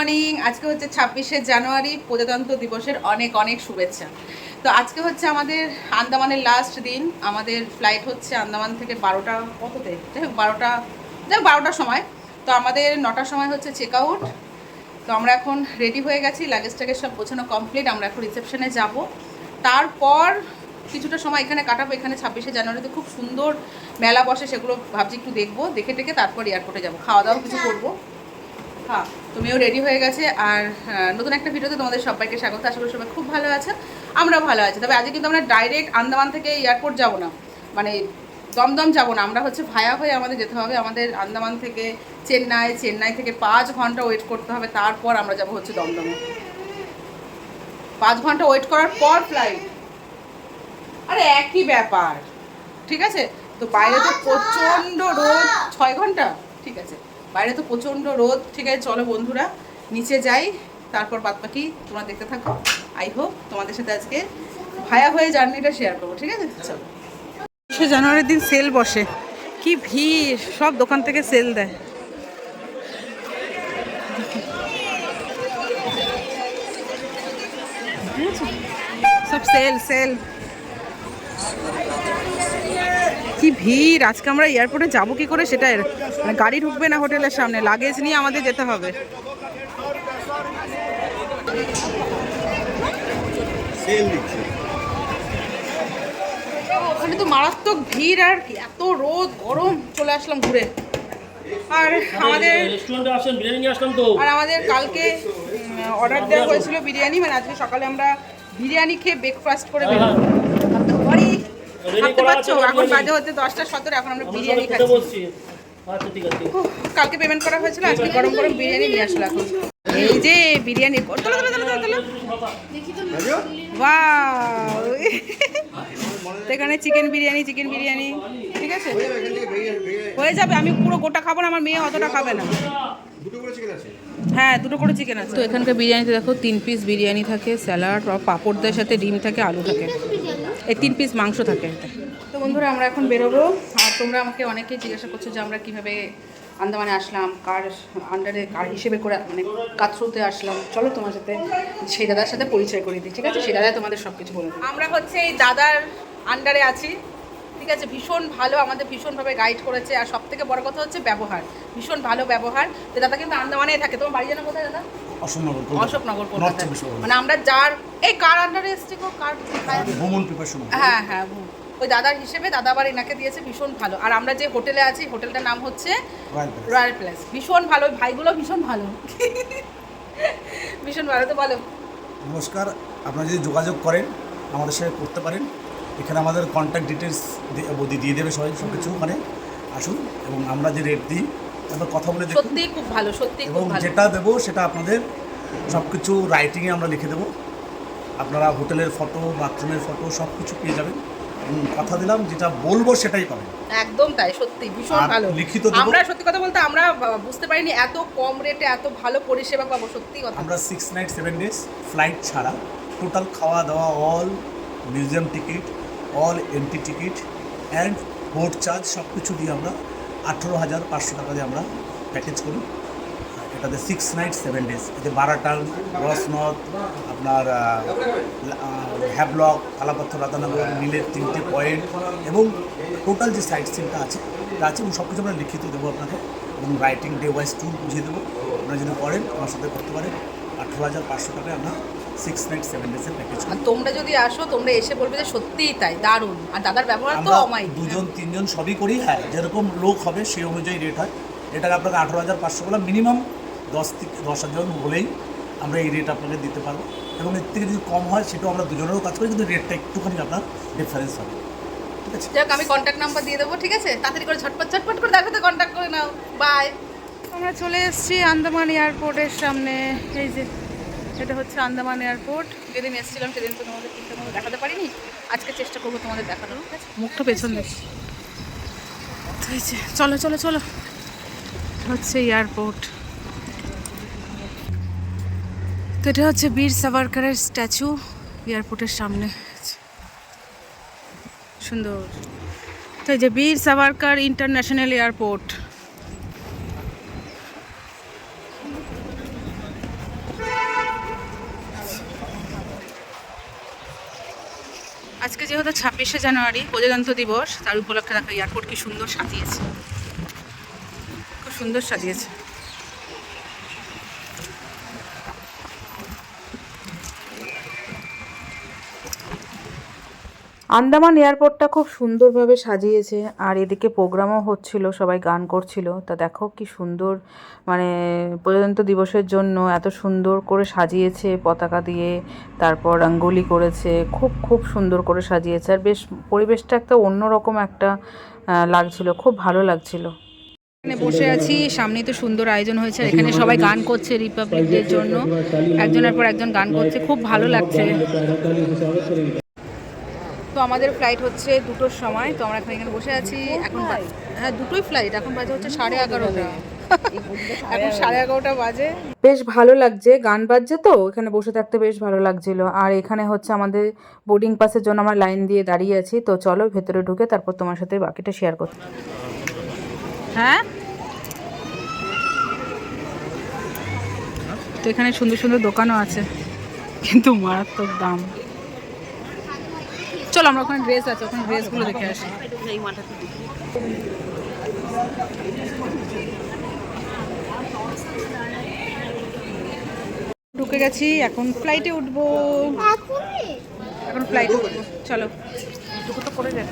Morning. আজকে হচ্ছে 26শে জানুয়ারি, প্রজাতন্ত্র দিবসের অনেক অনেক শুভেচ্ছা। তো আজকে হচ্ছে আমাদের আন্দামানের লাস্ট দিন। আমাদের ফ্লাইট হচ্ছে আন্দামান থেকে 12টা কততে, যাই হোক 12টার সময়। তো আমাদের 9টার সময় হচ্ছে চেক আউট। তো আমরা এখন রেডি হয়ে গেছি, লাগেজটাকে সব গোছানো কমপ্লিট। আমরা এখন রিসেপশনে যাব, তারপর কিছুটা সময় এখানে কাটাবো। এখানে 26শে জানুয়ারিতে খুব সুন্দর মেলা বসে, সেগুলো ভাবছি একটু দেখবো, দেখে টেকে তারপর এয়ারপোর্টে যাবো, খাওয়া দাওয়া কিছু করবো। হ্যাঁ, তুমিও রেডি হয়ে গেছে। আর নতুন একটা ভিডিওতে তোমাদের সবাইকে স্বাগত। আশা করি সবাই খুব ভালো আছে, আমরাও ভালো আছি। তবে আজকে কিন্তু আমরা ডাইরেক্ট আন্দামান থেকে এয়ারপোর্ট যাব না, মানে দমদম যাব না। আমরা হচ্ছে ভায়া হয়ে আমাদের যেতে হবে আমাদের আন্দামান থেকে চেন্নাই, চেন্নাই থেকে 5 ঘন্টা ওয়েট করতে হবে, তারপর আমরা যাব হচ্ছে দমদমে। 5 ঘন্টা ওয়েট করার পর ফ্লাইট। আরে একই ব্যাপার, ঠিক আছে। তো বাইরে তো প্রচণ্ড রোদ, 6 ঘন্টা, ঠিক আছে, বাইরে তো প্রচণ্ড রোদ। ঠিক আছে, চলো বন্ধুরা নিচে যাই, তারপর বাদ বাকি তোমরা দেখতে থাকো। আই হোপ তোমাদের সাথে আজকে ভায়া হয়ে জার্নিটা শেয়ার করবো, ঠিক আছে। চলো। 26শে জানুয়ারির দিন সেল বসে, কি ভিড়, সব দোকান থেকে সেল দেয়। সব সেল সেল, কি ভিড়। আজকে আমরা এয়ারপোর্টে যাবো কি করে সেটা, মানে গাড়ি ঢুকবে না হোটেলের সামনে, লাগেজ নিয়ে আমাদের যেতে হবে। ওখানে তো মারাত্মক ভিড়, আর এত রোদ গরম, চলে আসলাম ঘুরে। আর আমাদের কালকে অর্ডার দেওয়া হয়েছিল বিরিয়ানি, মানে আজকে সকালে আমরা বিরিয়ানি খেয়ে ব্রেকফাস্ট করে বেরোবো। ভাবতে পারছো, এখন বাজে হচ্ছে 10টা 17, এখন আমরা বিরিয়ানি খাচ্ছি। কালকে পেমেন্ট করা হয়েছিল, আজকে গরম গরম বিরিয়ানি নিয়ে আসলো। এখন এই যে বিরিয়ানি, এখানে চিকেন বিরিয়ানি, ঠিক আছে, হয়ে যাবে। আমি পুরো গোটা খাবো না, আমার মেয়ে অতটা খাবে না। হ্যাঁ, 2টো করে চিকেন আছে। তো এখানকার বিরিয়ানিতে দেখো 3 পিস বিরিয়ানি থাকে, স্যালাড, পাঁপড়দের সাথে ডিম থাকে, আলু থাকে, এই 3 পিস মাংস থাকে। তো বন্ধুরা আমরা এখন বেরোবো। আর তোমরা আমাকে অনেকেই জিজ্ঞাসা করছো যে আমরা কীভাবে আন্দামানে আসলাম, কার আন্ডারে, কার হিসেবে করে, মানে কার থ্রুতে আসলাম। চলো তোমার সাথে সেই দাদার সাথে পরিচয় করে দিই, ঠিক আছে। সেই দাদাই তোমাদের সব কিছু বলে দিই। আমরা হচ্ছে এই দাদার আন্ডারে আছি, ঠিক আছে। ভীষণ ভালো, আমাদের ভীষণভাবে গাইড করেছে। আর সব থেকে বড় কথা হচ্ছে ব্যবহার, ভীষণ ভালো ব্যবহার। তো দাদা কিন্তু আন্দামানেই থাকে। তোমার বাড়ি জানা কোথায় দাদা? অশোকনগর, কলকাতা। মানে আমরা যার এই কার আন্ডারে এসেছি গো, কার, হ্যাঁ হ্যাঁ, ওই দাদার হিসেবে দাদা আবার এনাকে দিয়েছে, ভীষণ ভালো। আর আমরা যে হোটেলে আছি, হোটেলটার নাম হচ্ছে রয়্যাল প্লেস, ভীষণ ভালো। ভাইগুলো ভীষণ ভালো, ভীষণ ভালো। তো বলো। নমস্কার, আপনারা যদি যোগাযোগ করেন আমাদের সাথে করতে পারেন। এখানে আমাদের কন্ট্যাক্ট ডিটেলস দিয়ে দেবে সবাই, সব কিছু। মানে আসুন, এবং আমরা যে রেট দিই তারপর কথা বলে দেখুন। সত্যি খুব ভালো, সত্যি। এবং যেটা দেবো সেটা আপনাদের সব কিছু রাইটিংয়ে আমরা লিখে দেবো। আপনারা হোটেলের ফটো, বাথরুমের ফটো সব কিছু পেয়ে যাবেন। কথা দিলাম, যেটা বলবো সেটাই পাবেন। একদম তাই, সত্যি ভীষণ ভালো। লিখিত আমরা সত্যি কথা বলতে আমরা বুঝতে পারিনি এত কম রেটে এত ভালো পরিষেবা পাবো, সত্যি কথা। আমরা 6 নাইট 7 ডেজ ফ্লাইট ছাড়া টোটাল খাওয়া দাওয়া, all museum ticket, all entry ticket and boat charge সব কিছু দিয়ে আমরা 18,500 টাকা দিয়ে আমরা প্যাকেজ করি। এটাতে 6 নাইট 7 ডেজ। এতে বারাটাং, রসনদ, আপনার হ্যাবলক, কালাপাথর, রাধানগর, মিলের 3টে পয়েন্ট এবং টোটাল যে সাইট সিনটা আছে এবং সব কিছু আমরা লিখিত দেবো আপনাকে, এবং রাইটিং ডে ওয়াইজ ট্যুর বুঝিয়ে দেবো। আপনারা যদি করেন আমার সাথে করতে পারেন। 18,500 টাকায় আমরা 6 নাইট 7 ডেজের প্যাকেজ। আর তোমরা যদি আসো, তোমরা এসে বলবে যে সত্যিই তাই, দারুণ। আর দাদার ব্যবহার তো অমাই। 2জন 3জন সবই করি, হ্যাঁ, যেরকম লোক হবে সেই অনুযায়ী রেট হয়। এটাকে আপনাকে 18,500 বলা, মিনিমাম 10 জন হলেই আমরা এই রেট আপনাকে দিতে পারবো। এবং এর থেকে যদি কম হয় সেটাও আমরা দুজনেরও কাজ করি, কিন্তু রেটটা একটুখানি আপনার ডিফারেন্স হবে, ঠিক আছে। যাক, আমি কন্ট্যাক্ট নাম্বার দিয়ে দেবো, ঠিক আছে। তাড়াতাড়ি করে ঝটপট করে দেখো, তো কন্ট্যাক্ট করে নাও। বাই। আমরা চলে এসেছি আন্দামান এয়ারপোর্টের সামনে। এই যে এটা হচ্ছে আন্দামান এয়ারপোর্ট। যেদিন এসেছিলাম সেদিন তো তোমাদের ঠিকঠাকভাবে দেখাতে পারিনি, আজকে চেষ্টা করবো তোমাদের দেখানোর, ঠিক আছে। মুখটা পেছন দেখি। চলো চলো চলো, হচ্ছে এয়ারপোর্ট। তো এটা হচ্ছে বীর সাভারকারের স্ট্যাচু, এয়ারপোর্টের সামনে, সুন্দর। তো এই যে বীর সাভারকার ইন্টারন্যাশনাল এয়ারপোর্ট। আজকে যেহেতু 26শে জানুয়ারি প্রজাতন্ত্র দিবস, তার উপলক্ষে দেখো এয়ারপোর্ট কি সুন্দর সাজিয়েছে, খুব সুন্দর সাজিয়েছে। আন্দামান এয়ারপোর্টটা খুব সুন্দরভাবে সাজিয়েছে, আর এদিকে প্রোগ্রামও হচ্ছিল, সবাই গান করছিল। তা দেখো কি সুন্দর, মানে প্রজাতন্ত্র দিবসের জন্য এত সুন্দর করে সাজিয়েছে পতাকা দিয়ে, তারপর রঙ্গোলি করেছে, খুব খুব সুন্দর করে সাজিয়েছে। আর বেশ পরিবেশটা একটা অন্যরকম একটা লাগছিল, খুব ভালো লাগছিল। এখানে বসে আছি, সামনেই তো সুন্দর আয়োজন হয়েছে, আর এখানে সবাই গান করছে রিপাবলিক ডের জন্য, একজনের পর একজন গান করছে, খুব ভালো লাগছে। তো আমাদের ফ্লাইট হচ্ছে 2টোর সময়, তো আমরা এখানে বসে আছি এখন। হ্যাঁ, 2টোই ফ্লাইট, এখন বাজে হচ্ছে 11:30। এখন 11:30 বাজে। বেশ ভালো লাগছে, গান বাজছে তো এখানে বসে থাকতে বেশ ভালো লাগছিল। আর এখানে হচ্ছে আমাদের বোর্ডিং পাসের জন্য আমরা লাইন দিয়ে দাঁড়িয়ে আছি। তো চলো ভেতরে ঢুকে তারপর তোমার সাথে বাকিটা শেয়ার করতে। হ্যাঁ, তো এখানে সুন্দর সুন্দর দোকানও আছে, কিন্তু মারাত্মক দাম। চলো আমরা ওখানে ড্রেস আছে, ওখানে ড্রেসগুলো দেখে আসি। ঢুকে গেছি, এখন ফ্লাইটে উঠবো, এখন ফ্লাইটে উঠবো। চলো ঢুকো তো করে যাক।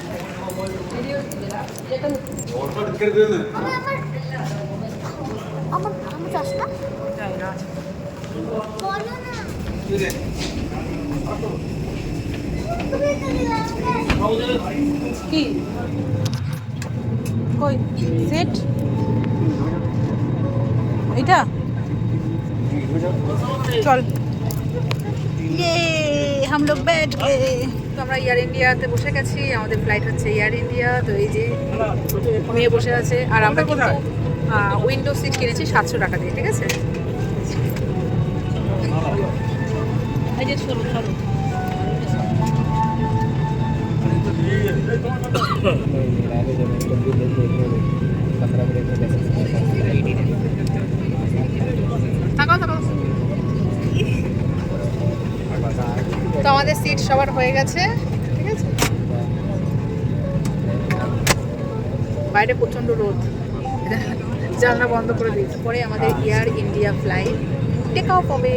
কি কই সেট এটা, চল ये हम लोग बैठ गए। তো আমরা এয়ার ইন্ডিয়াতে বসে গেছি, আমাদের ফ্লাইট হচ্ছে এয়ার ইন্ডিয়া। তো এই যে মেয়ে বসে আছে, আর আমরা কিন্তু উইন্ডো সিট কিনেছি 700 টাকা দিয়ে, ঠিক আছে। এই যে সরু সরু তো আমাদের সিট সবার হয়ে গেছে, ঠিক আছে। বাইরে প্রচন্ড রোদ, জানলা বন্ধ করে দিয়েছে। পরে আমাদের Air India flight take off হবে।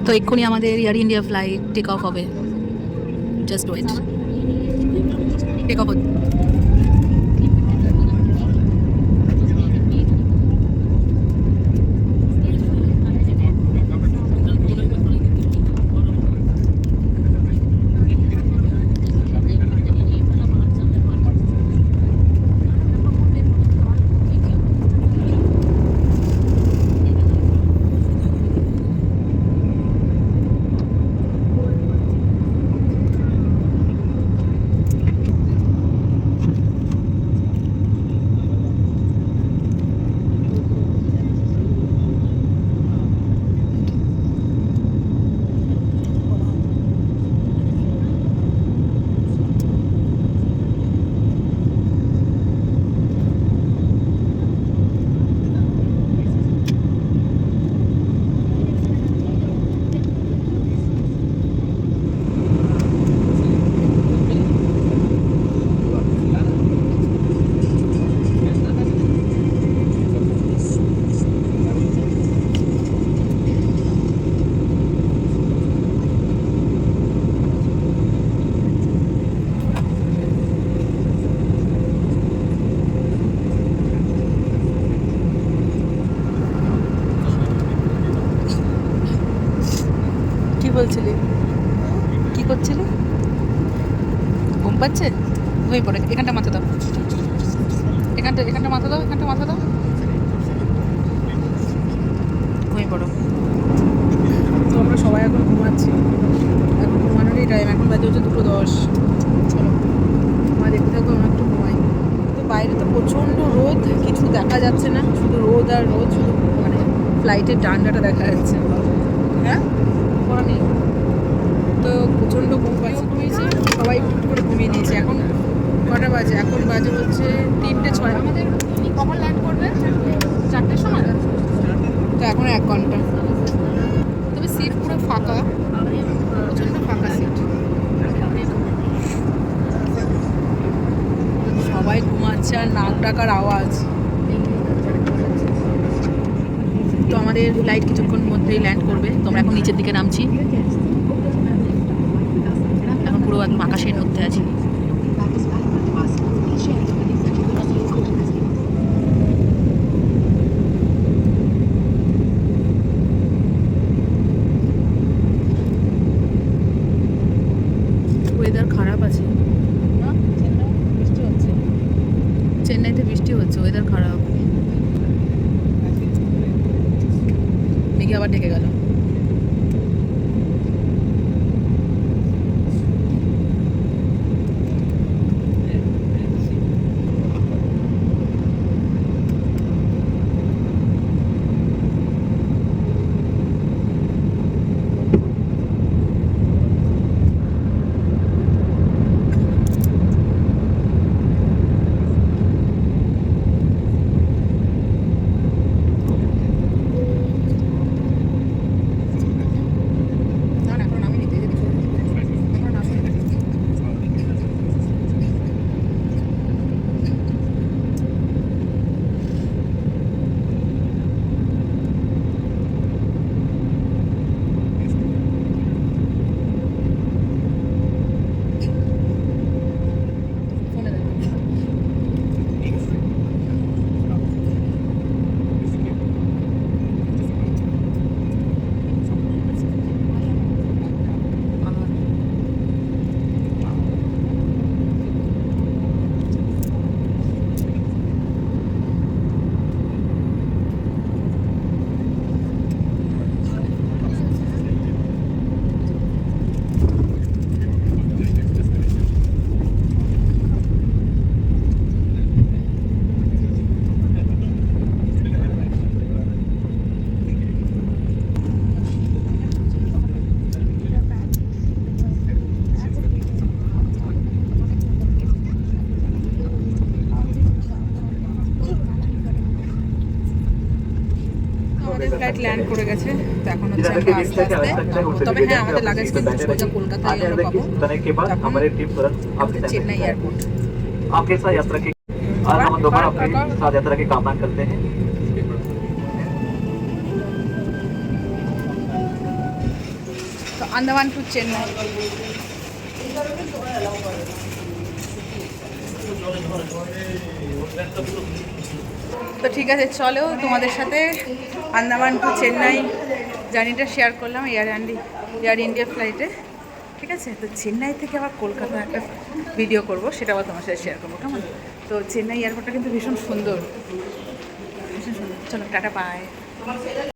তো এক্ষুনি আমাদের Air India flight take off হবে, জাস্ট ওয়েট। টেক অফ হচ্ছে। বলছিলি, কি করছিলি? ঘুম পাচ্ছে? ঘুমিয়ে পড়ে। এখানটা মাথা দাও, এখানটা মাথা দাও, এখানটা মাথা দাও, ঘুমিয়ে পড়ো। তো আমরা সবাই এখন ঘুমাচ্ছি, এখন ঘুমানোরই টাইম। এখন বাজে হচ্ছে 2:10। চলো আমরা দেখতে থাকবো, আমরা একটু ঘুমাই। তো বাইরে তো প্রচণ্ড রোদ, কিছু দেখা যাচ্ছে না, শুধু রোদ আর রোদ, শুধু মানে ফ্লাইটের ডান্ডাটা দেখা যাচ্ছে। হ্যাঁ, করা নেই। তো প্রচণ্ড ঘুম পাচ্ছে। সবাই একটু করে ঘুমিয়ে নিয়েছে। এখন কটা বাজে? এখন বাজে হচ্ছে 3:06। আমাদের কখন ল্যান্ড করবে? 4টের সময়। তো এখন 1 ঘন্টা। তবে সিট পুরো ফাঁকা, প্রচণ্ড ফাঁকা সিট। সবাই ঘুমাচ্ছে আর নাক ডাকার আওয়াজ। তো আমাদের ফ্লাইট কিছুক্ষণ মধ্যেই ল্যান্ড করবে। তোমরা এখন নিচের দিকে নামছি। এখন পুরো একদম আকাশের মধ্যে আছি। ওয়েদার খারাপ আছে না? বৃষ্টি হচ্ছে, চেন্নাইতে বৃষ্টি হচ্ছে, ওয়েদার খারাপ। মেঘে আবার ডেকে গেল। আমাদের ফ্লাইট ল্যান্ড করে গেছে। তো এখন হচ্ছে আমরা আস্তে আস্তে নামবো। তবে হ্যাঁ, আমাদের লাগেজ কিন্তু সোজা কলকাতায় আমরা পাবো। তখন চেন্নাই এয়ারপোর্ট। आपके साथ यात्रा की आज हम दोबारा आपके साथ यात्रा की कामना करते हैं। তো আন্দামান টু চেন্নাই। তো ঠিক আছে, চলো তোমাদের সাথে আন্দামান টু চেন্নাই জার্নিটা শেয়ার করলাম এয়ার ইন্ডিয়া ফ্লাইটে। ঠিক আছে, তো চেন্নাই থেকে আবার কলকাতা একটা ভিডিও করব, সেটা আবার তোমার সাথে শেয়ার করবো, কেমন? তো চেন্নাই এয়ারপোর্টটা কিন্তু ভীষণ সুন্দর, ভীষণ সুন্দর। চলো, টাটা, বাই।